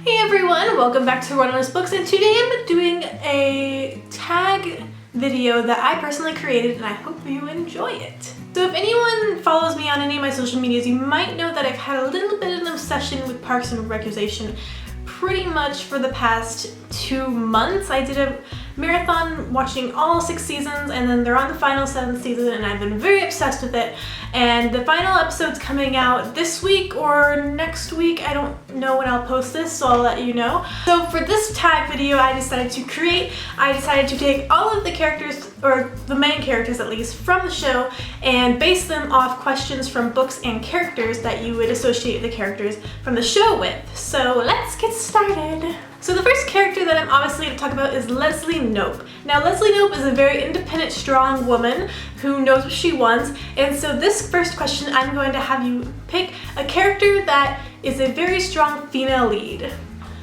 Hey everyone, welcome back to Wanderlust Books, and today I'm doing a tag video that I personally created and I hope you enjoy it. So if anyone follows me on any of my social medias, you might know that I've had a little bit of an obsession with Parks and Recreation pretty much for the past 2 months. I did a marathon watching all 6 seasons, and then they're on the final 7th season, and I've been very obsessed with it. And the final episode's coming out this week or next week. I don't know when I'll post this, so I'll let you know. So for this tag video I decided to take all of the characters, or the main characters at least, from the show and base them off questions from books and characters that you would associate the characters from the show with. So let's get started. So the first character that I'm obviously going to talk about is Leslie Knope. Now Leslie Knope is a very independent, strong woman who knows what she wants, and so this first question I'm going to have you pick a character that is a very strong female lead.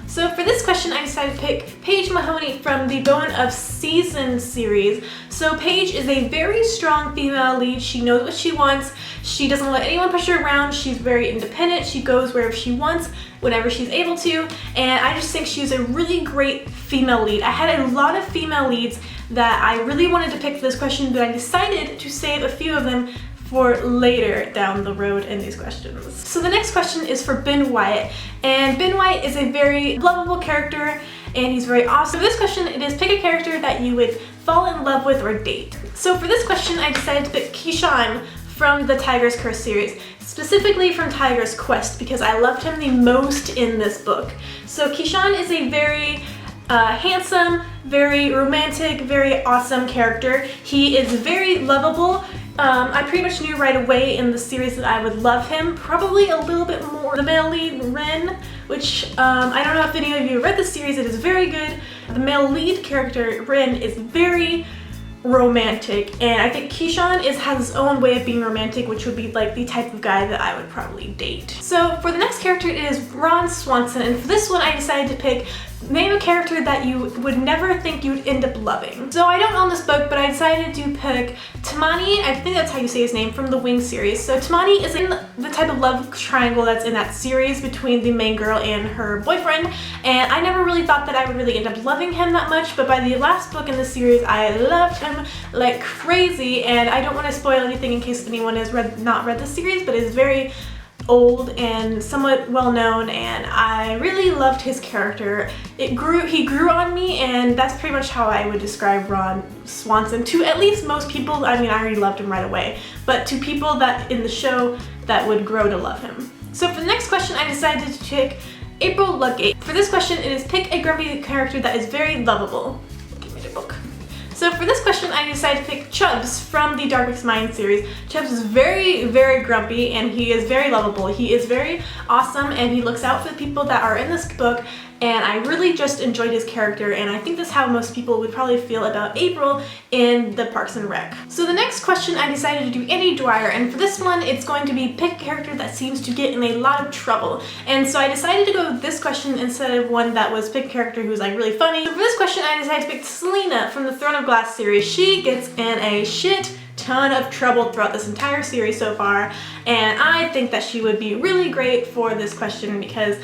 So for this question I decided to pick Paige Mahoney from the Bone of Season series. So Paige is a very strong female lead. She knows what she wants. She doesn't let anyone push her around. She's very independent. She goes wherever she wants, whenever she's able to, and I just think she's a really great female lead. I had a lot of female leads that I really wanted to pick for this question, but I decided to save a few of them for later down the road in these questions. So the next question is for Ben Wyatt, and Ben Wyatt is a very lovable character and he's very awesome. For this question it is pick a character that you would fall in love with or date. So for this question I decided to pick Keyshawn from the Tiger's Curse series, specifically from Tiger's Quest, because I loved him the most in this book. So Keyshawn is a very handsome, very romantic, very awesome character. He is very lovable. I pretty much knew right away in the series that I would love him, probably a little bit more the male lead, Ren, which I don't know if any of you read the series. It is very good. The male lead character, Ren, is very romantic, and I think Keyshawn has his own way of being romantic, which would be like the type of guy that I would probably date. So for the next character it is Ron Swanson, and for this one I decided to name a character that you would never think you'd end up loving. So I don't own this book, but I decided to pick Tamani, I think that's how you say his name, from the Wing series. So Tamani is in the type of love triangle that's in that series between the main girl and her boyfriend, and I never really thought that I would really end up loving him that much, but by the last book in the series I loved him like crazy. And I don't want to spoil anything in case anyone has not read the series, but it's very old and somewhat well known, and I really loved his character. He grew on me, and that's pretty much how I would describe Ron Swanson to at least most people. I mean, I already loved him right away, but to people that in the show that would grow to love him. So for the next question I decided to pick April Ludgate. For this question it is pick a grumpy character that is very lovable. Give me the book. So for this question I decided to pick Chubbs from the Darkest Mind series. Chubbs is very, very grumpy, and he is very lovable. He is very awesome, and he looks out for the people that are in this book, and I really just enjoyed his character, and I think that's how most people would probably feel about April in the Parks and Rec. So the next question I decided to do Andy Dwyer, and for this one it's going to be pick a character that seems to get in a lot of trouble. And so I decided to go with this question instead of one that was pick a character who's like really funny. So for this question I decided to pick Selena from the Throne of Glass series. She gets in a shit ton of trouble throughout this entire series so far, and I think that she would be really great for this question because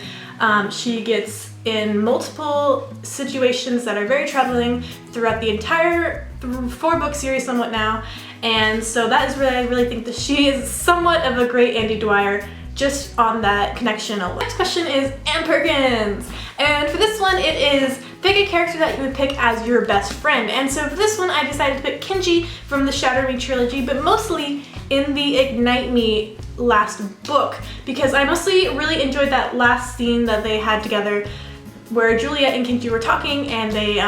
she gets in multiple situations that are very troubling throughout the entire 4-book series somewhat now, and so that is I really think that she is somewhat of a great Andy Dwyer just on that connection alone. Next question is Perkins, and for this one it is pick a character that you would pick as your best friend. And so for this one I decided to pick Kenji from the Shatter Me trilogy, but mostly in the Ignite Me last book, because I mostly really enjoyed that last scene that they had together where Juliet and Kenji were talking, and they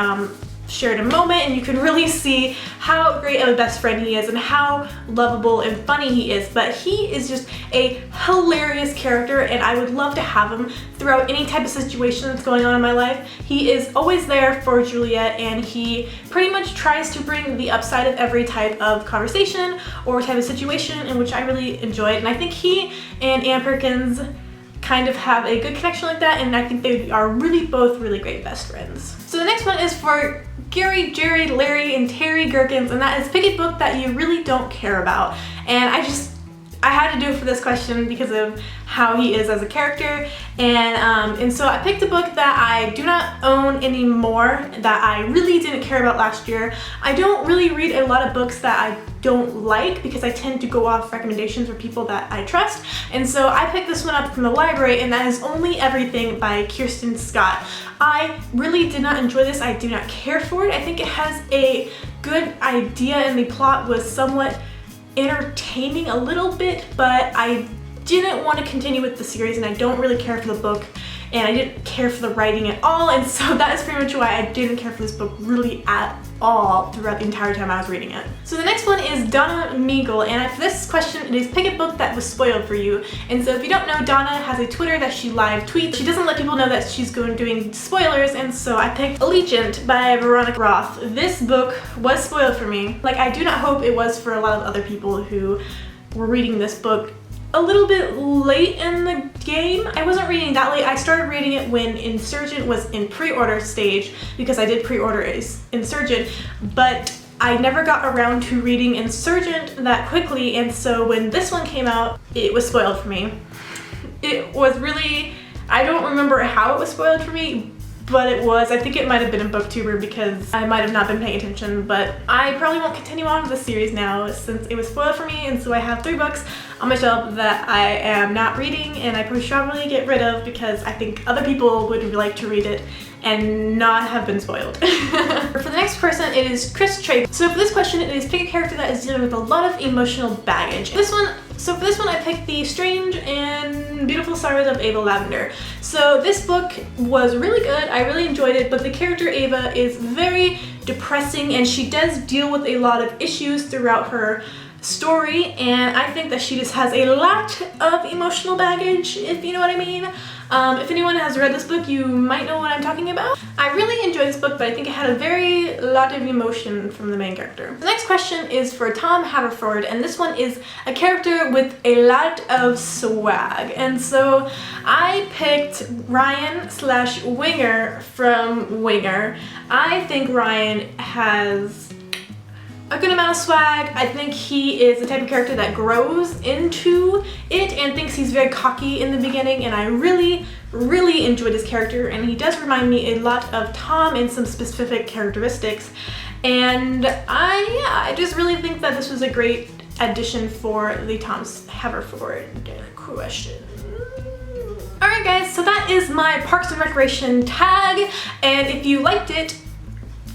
shared a moment, and you can really see how great of a best friend he is and how lovable and funny he is. But he is just a hilarious character, and I would love to have him throughout any type of situation that's going on in my life. He is always there for Juliet, and he pretty much tries to bring the upside of every type of conversation or type of situation, in which I really enjoy it. And I think he and Ann Perkins kind of have a good connection like that, and I think they are both really great best friends. So the next one is for Gary, Jerry, Larry, and Terry Gerkins, and that is pick a book that you really don't care about. And I I had to do it for this question because of how he is as a character, and so I picked a book that I do not own anymore, that I really didn't care about last year. I don't really read a lot of books that I don't like because I tend to go off recommendations for people that I trust, and so I picked this one up from the library, and that is Only Everything by Kirsten Scott. I really did not enjoy this. I do not care for it. I think it has a good idea and the plot was somewhat entertaining a little bit, but I didn't want to continue with the series, and I don't really care for the book, and I didn't care for the writing at all, and so that is pretty much why I didn't care for this book really at all throughout the entire time I was reading it. So the next one is Donna Meagle, and for this question it is pick a book that was spoiled for you. And so if you don't know, Donna has a Twitter that she live tweets. She doesn't let people know that she's doing spoilers, and so I picked Allegiant by Veronica Roth. This book was spoiled for me. Like, I do not hope it was for a lot of other people who were reading this book a little bit late in the game. I wasn't reading that late. I started reading it when Insurgent was in pre-order stage because I did pre-order Insurgent, but I never got around to reading Insurgent that quickly, and so when this one came out, it was spoiled for me. It was really, I don't remember how it was spoiled for me, but it was. I think it might have been a booktuber because I might have not been paying attention, but I probably won't continue on with the series now since it was spoiled for me, and so I have 3 books on my shelf that I am not reading and I should probably get rid of because I think other people would like to read it and not have been spoiled. For the next person, it is Chris Traeger. So for this question, it is pick a character that is dealing with a lot of emotional baggage. So for this one, I picked The Strange and Beautiful Sorrows of Ava Lavender. So this book was really good. I really enjoyed it, but the character Ava is very depressing, and she does deal with a lot of issues throughout her story, and I think that she just has a lot of emotional baggage, if you know what I mean. If anyone has read this book, you might know what I'm talking about. I really enjoyed this book, but I think it had a lot of emotion from the main character. The next question is for Tom Haverford, and this one is a character with a lot of swag. And so I picked Ryan/Winger from Winger. I think Ryan has a good amount of swag. I think he is the type of character that grows into it and thinks he's very cocky in the beginning, and I really enjoyed his character, and he does remind me a lot of Tom in some specific characteristics, and I just really think that this was a great addition for the Tom Haverford question. Alright guys, so that is my Parks and Recreation tag, and if you liked it,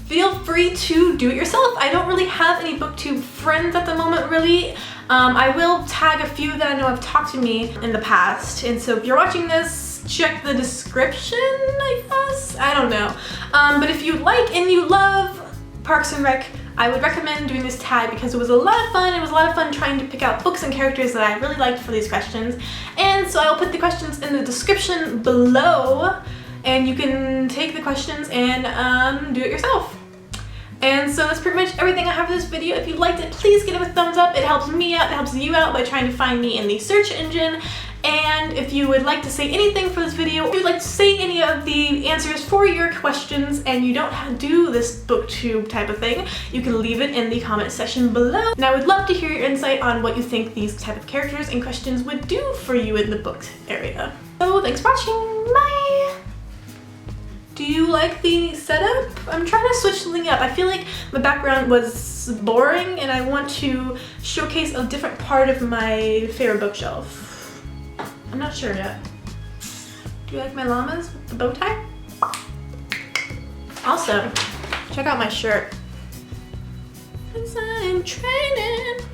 feel free to do it yourself. I don't really have any booktube friends at the moment, really. I will tag a few that I know have talked to me in the past, and so if you're watching this, check the description, I guess? I don't know. But if you like and you love Parks and Rec, I would recommend doing this tag because it was a lot of fun. It was a lot of fun trying to pick out books and characters that I really liked for these questions. And so I will put the questions in the description below, and you can take the questions and do it yourself. And so that's pretty much everything I have for this video. If you liked it, please give it a thumbs up. It helps me out, it helps you out by trying to find me in the search engine. And if you would like to say anything for this video, if you'd like to say any of the answers for your questions and you don't have to do this booktube type of thing, you can leave it in the comment section below. And I would love to hear your insight on what you think these type of characters and questions would do for you in the books area. So thanks for watching, bye! Do you like the setup? I'm trying to switch something up. I feel like my background was boring and I want to showcase a different part of my favorite bookshelf. I'm not sure yet. Do you like my llamas with the bow tie? Also, check out my shirt. 'Cause I'm training.